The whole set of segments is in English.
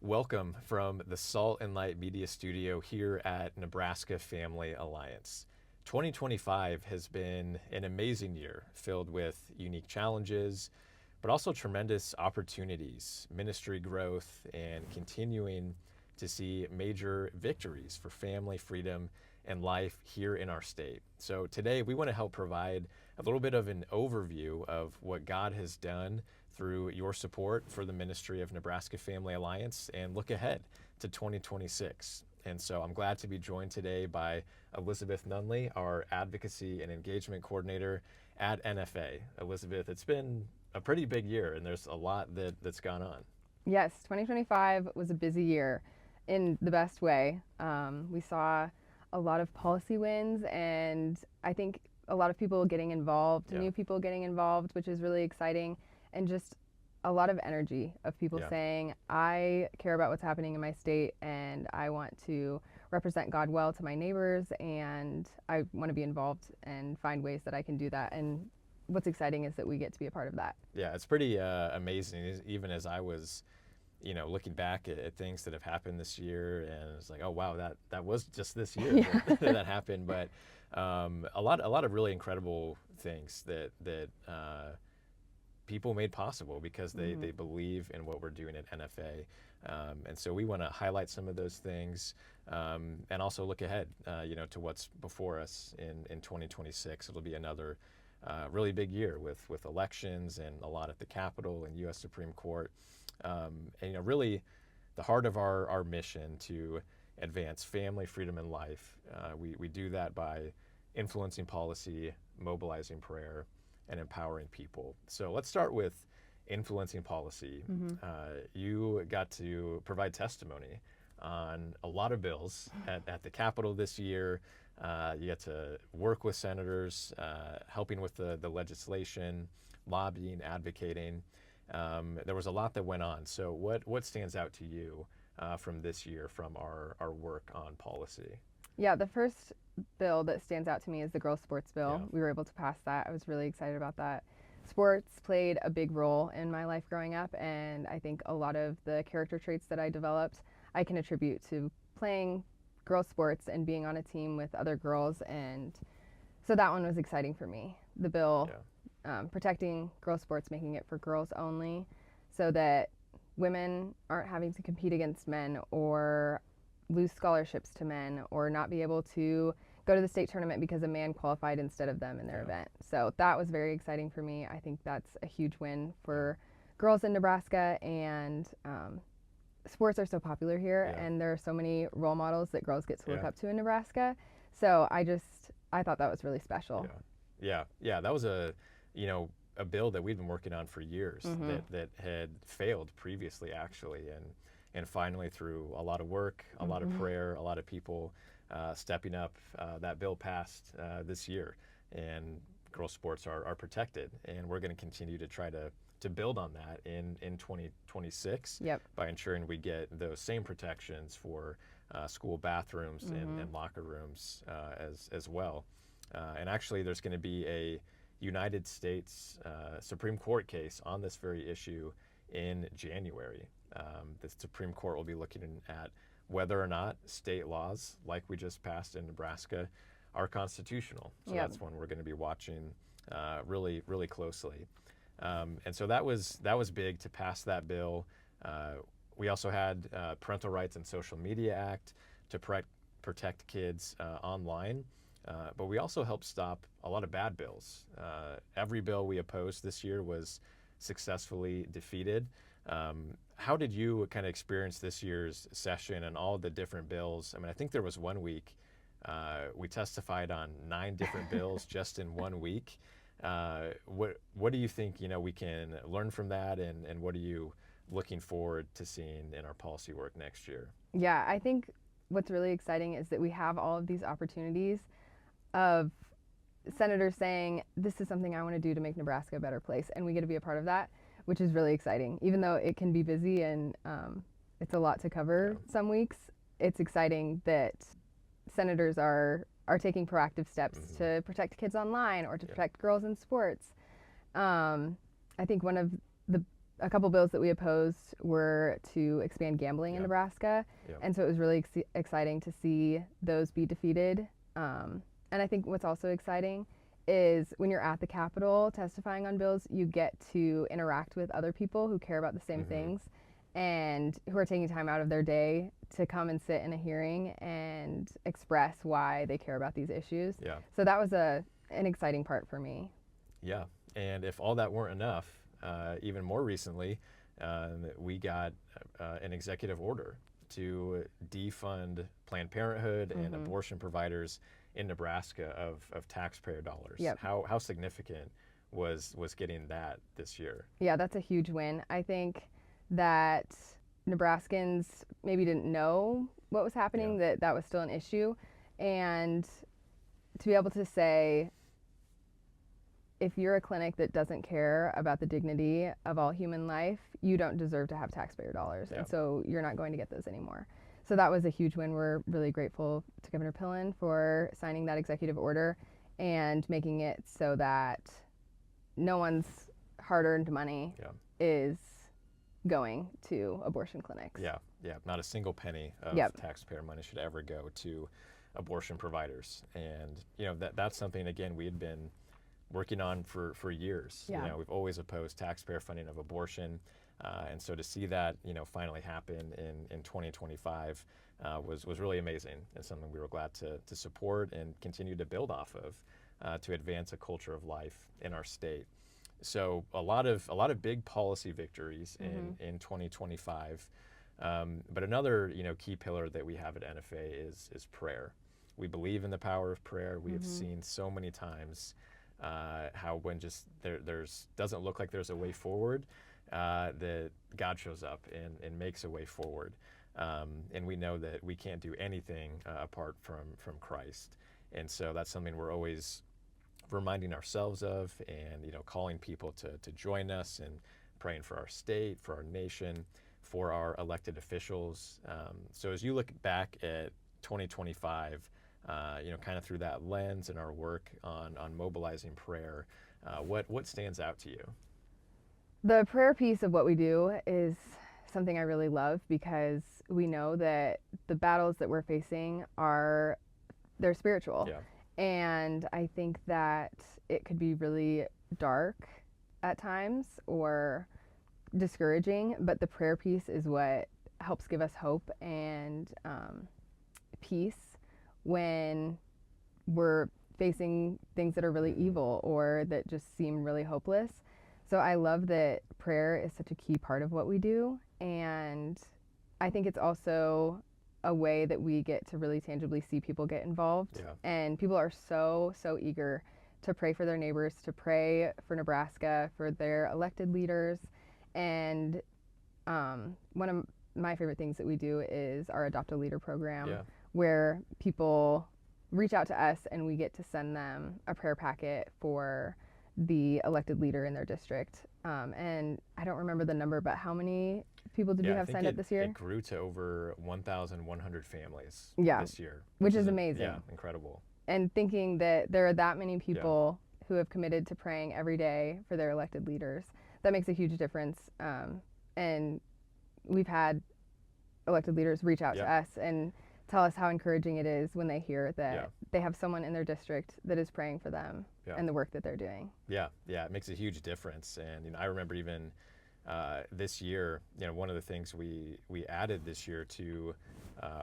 Welcome from the Salt and Light Media Studio here at Nebraska Family Alliance. 2025 has been an amazing year filled with unique challenges, but also tremendous opportunities, ministry growth, and continuing to see major victories for family, freedom, and life here in our state. So today we want to help provide a little bit of an overview of what God has done through your support for the ministry of Nebraska Family Alliance and look ahead to 2026. And so I'm glad to be joined today by Elizabeth Nunnally, our Advocacy and Engagement Coordinator at NFA. Elizabeth, it's been a pretty big year and there's a lot that's gone on. Yes, 2025 was a busy year in the best way. We saw a lot of policy wins, and I think a lot of people getting involved, new people getting involved, which is really exciting, and just a lot of energy of people saying, I care about what's happening in my state and I want to represent God well to my neighbors, and I want to be involved and find ways that I can do that. And what's exciting is that we get to be a part of that. Yeah, it's pretty amazing, even as I was looking back at things that have happened this year, and it's like, oh wow, that was just this year that happened. But a lot of really incredible things that people made possible because they believe in what we're doing at NFA, and so we want to highlight some of those things, and also look ahead, to what's before us in 2026. It'll be another really big year with elections and a lot at the Capitol and U.S. Supreme Court. And really the heart of our mission to advance family, freedom, and life. We do that by influencing policy, mobilizing prayer, and empowering people. So let's start with influencing policy. You got to provide testimony on a lot of bills at the Capitol this year. You get to work with senators, helping with the legislation, lobbying, advocating. There was a lot that went on. So what stands out to you from this year from our work on policy? Yeah, the first bill that stands out to me is the girls' sports bill. Yeah. We were able to pass that. I was really excited about that. Sports played a big role in my life growing up, and I think a lot of the character traits that I developed, I can attribute to playing girls' sports and being on a team with other girls, and so that one was exciting for me. The bill protecting girls' sports, making it for girls only, so that women aren't having to compete against men or lose scholarships to men or not be able to go to the state tournament because a man qualified instead of them in their event. So that was very exciting for me. I think that's a huge win for girls in Nebraska, and sports are so popular here, and there are so many role models that girls get to look up to in Nebraska. So I thought that was really special. Yeah, that was a bill that we'd been working on for years that had failed previously, actually, and finally through a lot of work, a lot of prayer, a lot of people stepping up, that bill passed this year, and girls sports are protected, and we're going to continue to try to build on that in 2026 by ensuring we get those same protections for school bathrooms and locker rooms as well. And actually there's going to be a United States Supreme Court case on this very issue in January. The Supreme Court will be looking at whether or not state laws, like we just passed in Nebraska, are constitutional. So that's one we're going to be watching really, really closely. And so that was big to pass that bill. We also had Parental Rights and Social Media Act to protect kids online. But we also helped stop a lot of bad bills. Every bill we opposed this year was successfully defeated. How did you kind of experience this year's session and all the different bills? I mean, I think there was one week we testified on 9 different bills just in 1 week. What do you think we can learn from that, and what are you looking forward to seeing in our policy work next year? Yeah, I think what's really exciting is that we have all of these opportunities of senators saying, this is something I want to do to make Nebraska a better place, and we get to be a part of that, which is really exciting. Even though it can be busy and it's a lot to cover some weeks, it's exciting that senators are taking proactive steps to protect kids online or to protect girls in sports. I think one of the a couple bills that we opposed were to expand gambling in Yeah. Nebraska. Yeah. And so it was really exciting to see those be defeated. And I think what's also exciting is when you're at the Capitol testifying on bills, you get to interact with other people who care about the same things and who are taking time out of their day to come and sit in a hearing and express why they care about these issues. Yeah. So that was an exciting part for me. Yeah. And if all that weren't enough, even more recently, we got an executive order to defund Planned Parenthood and abortion providers in Nebraska of taxpayer dollars. Yep. How significant was getting that this year? Yeah, that's a huge win. I think that Nebraskans maybe didn't know what was happening, that was still an issue. And to be able to say, if you're a clinic that doesn't care about the dignity of all human life, you don't deserve to have taxpayer dollars. Yeah. And so you're not going to get those anymore. So that was a huge win. We're really grateful to Governor Pillen for signing that executive order and making it so that no one's hard-earned money is going to abortion clinics. Yeah, yeah. Not a single penny of taxpayer money should ever go to abortion providers. And that's something, again, we had been working on for years. Yeah. We've always opposed taxpayer funding of abortion, and so to see that finally happen in 2025 was really amazing, and something we were glad to support and continue to build off of to advance a culture of life in our state. So a lot of big policy victories in 2025, but another key pillar that we have at NFA is prayer. We believe in the power of prayer. We have seen so many times how when just there's doesn't look like there's a way forward, that God shows up and makes a way forward. And we know that we can't do anything apart from Christ. And so that's something we're always reminding ourselves of, and calling people to join us and praying for our state, for our nation, for our elected officials. So as you look back at 2025, kind of through that lens and our work on mobilizing prayer, what stands out to you? The prayer piece of what we do is something I really love, because we know that the battles that we're facing they're spiritual. Yeah. And I think that it could be really dark at times or discouraging, but the prayer piece is what helps give us hope and peace when we're facing things that are really evil or that just seem really hopeless. So I love that prayer is such a key part of what we do, and I think it's also a way that we get to really tangibly see people get involved. Yeah. And people are so eager to pray for their neighbors, to pray for Nebraska, for their elected leaders. And one of my favorite things that we do is our Adopt a Leader program, where people reach out to us and we get to send them a prayer packet for the elected leader in their district. And I don't remember the number, but how many people did you have signed up this year? It grew to over 1,100 families this year. Which is amazing. Yeah, incredible. And thinking that there are that many people who have committed to praying every day for their elected leaders, that makes a huge difference. And we've had elected leaders reach out to us and tell us how encouraging it is when they hear that they have someone in their district that is praying for them and the work that they're doing. Yeah, it makes a huge difference. And I remember even this year, one of the things we added this year to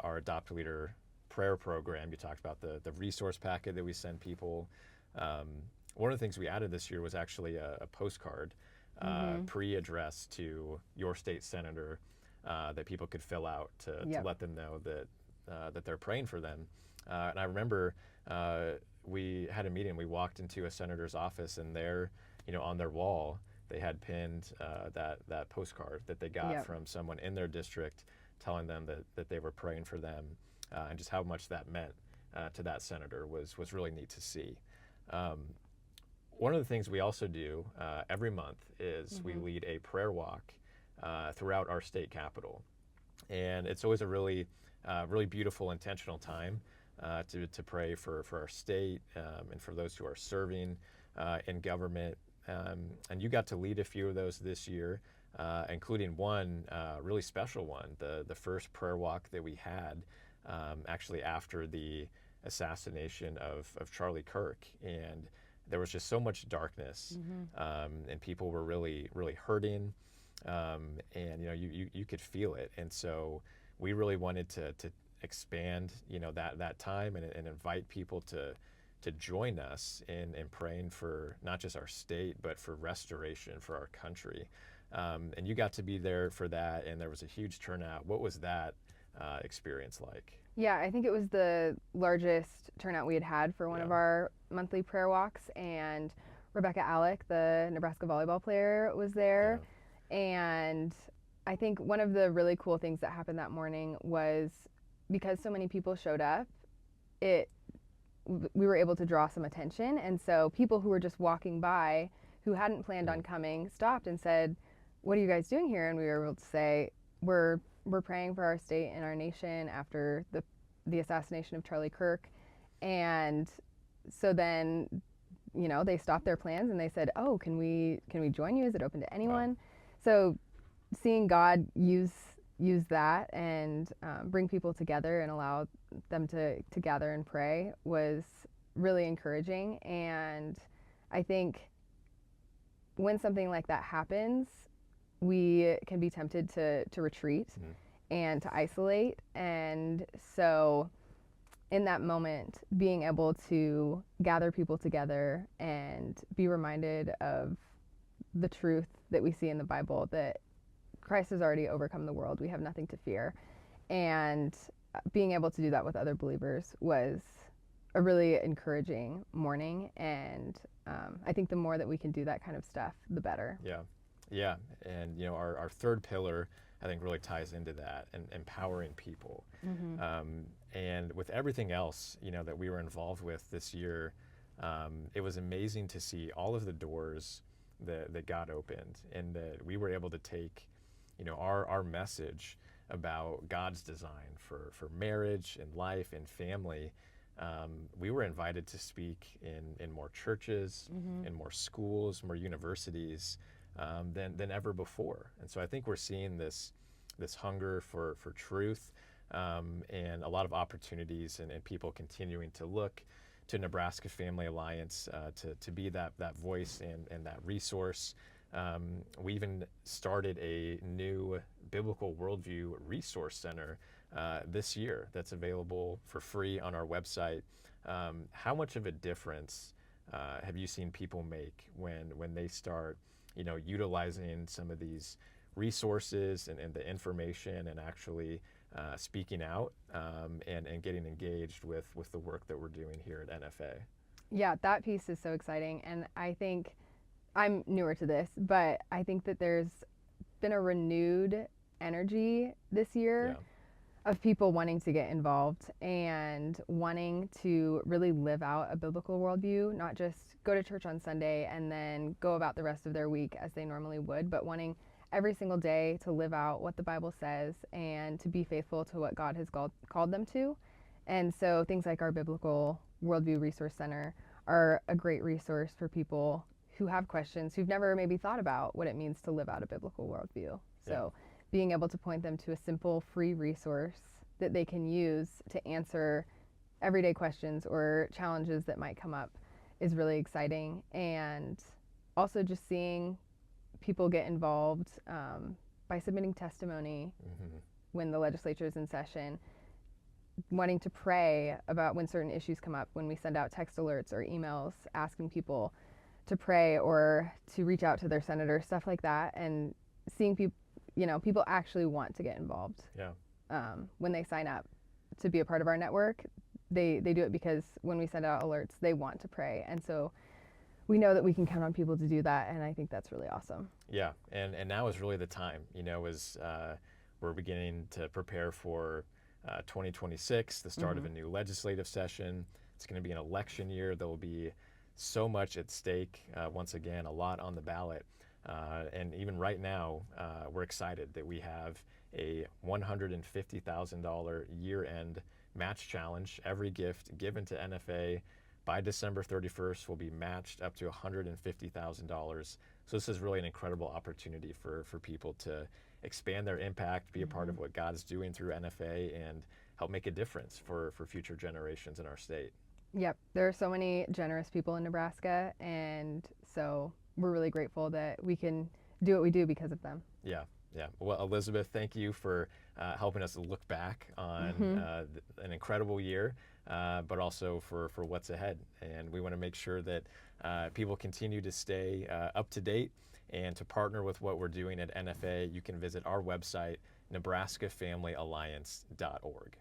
our Adopt a Leader prayer program, you talked about the resource packet that we send people. One of the things we added this year was actually a postcard pre-addressed to your state senator that people could fill out to let them know that they're praying for them. And I remember we had a meeting. We walked into a senator's office, and there, on their wall, they had pinned that postcard that they got from someone in their district, telling them that they were praying for them, and just how much that meant to that senator was really neat to see. One of the things we also do every month is we lead a prayer walk throughout our state capitol, and it's always a really beautiful, intentional time to pray for our state and for those who are serving in government. And you got to lead a few of those this year. including one really special one, the first prayer walk that we had actually after the assassination of Charlie Kirk. And there was just so much darkness, and people were really, really hurting, and you could feel it. And so we really wanted to expand that time and invite people to join us in praying for not just our state, but for restoration for our country. And you got to be there for that, and there was a huge turnout. What was that experience like? Yeah, I think it was the largest turnout we had had for one of our monthly prayer walks, and Rebecca Alec, the Nebraska volleyball player, was there. And I think one of the really cool things that happened that morning was because so many people showed up, we were able to draw some attention. And so people who were just walking by who hadn't planned on coming stopped and said, "What are you guys doing here?" And we were able to say, we're praying for our state and our nation after the assassination of Charlie Kirk. And so then, they stopped their plans and they said, "Oh, can we join you? Is it open to anyone?" Wow. So seeing God use that and bring people together and allow them to gather and pray was really encouraging. And I think when something like that happens, we can be tempted to retreat and to isolate. And so in that moment, being able to gather people together and be reminded of the truth that we see in the Bible, that Christ has already overcome the world. We have nothing to fear. And being able to do that with other believers was a really encouraging morning. And I think the more that we can do that kind of stuff, the better. Yeah. And our third pillar, I think, really ties into that, and empowering people. And with everything else, that we were involved with this year, it was amazing to see all of the doors that God opened, and that we were able to take, our message about God's design for marriage and life and family. We were invited to speak in more churches, in more schools, more universities than ever before. And so I think we're seeing this hunger for truth, and a lot of opportunities, and people continuing to look to Nebraska Family Alliance to be that voice and that resource. We even started a new Biblical Worldview Resource Center this year that's available for free on our website. How much of a difference have you seen people make when they start utilizing some of these resources and the information, and actually speaking out and getting engaged with the work that we're doing here at NFA? Yeah, that piece is so exciting. And I think I'm newer to this, but I think that there's been a renewed energy this year of people wanting to get involved and wanting to really live out a biblical worldview, not just go to church on Sunday and then go about the rest of their week as they normally would, but wanting every single day to live out what the Bible says and to be faithful to what God has called them to. And so things like our Biblical Worldview Resource Center are a great resource for people who have questions, who've never maybe thought about what it means to live out a biblical worldview. So being able to point them to a simple, free resource that they can use to answer everyday questions or challenges that might come up is really exciting. And also just seeing people get involved by submitting testimony when the legislature is in session, wanting to pray about when certain issues come up, when we send out text alerts or emails asking people to pray or to reach out to their senator, stuff like that. And seeing people actually want to get involved. When they sign up to be a part of our network, they do it because when we send out alerts, they want to pray. And so we know that we can count on people to do that, and I think that's really awesome. Yeah, and now is really the time, as we're beginning to prepare for 2026, the start of a new legislative session. It's going to be an election year. There will be so much at stake. Once again, a lot on the ballot. And even right now, we're excited that we have a $150,000 year-end match challenge. Every gift given to NFA by December 31st will be matched up to $150,000. So this is really an incredible opportunity for people to expand their impact, be a part of what God's doing through NFA, and help make a difference for future generations in our state. Yep, there are so many generous people in Nebraska, and so we're really grateful that we can do what we do because of them. Yeah, yeah. Well, Elizabeth, thank you for helping us look back on an incredible year, but also for what's ahead. And we want to make sure that people continue to stay up to date, and to partner with what we're doing at NFA. You can visit our website, nebraskafamilyalliance.org.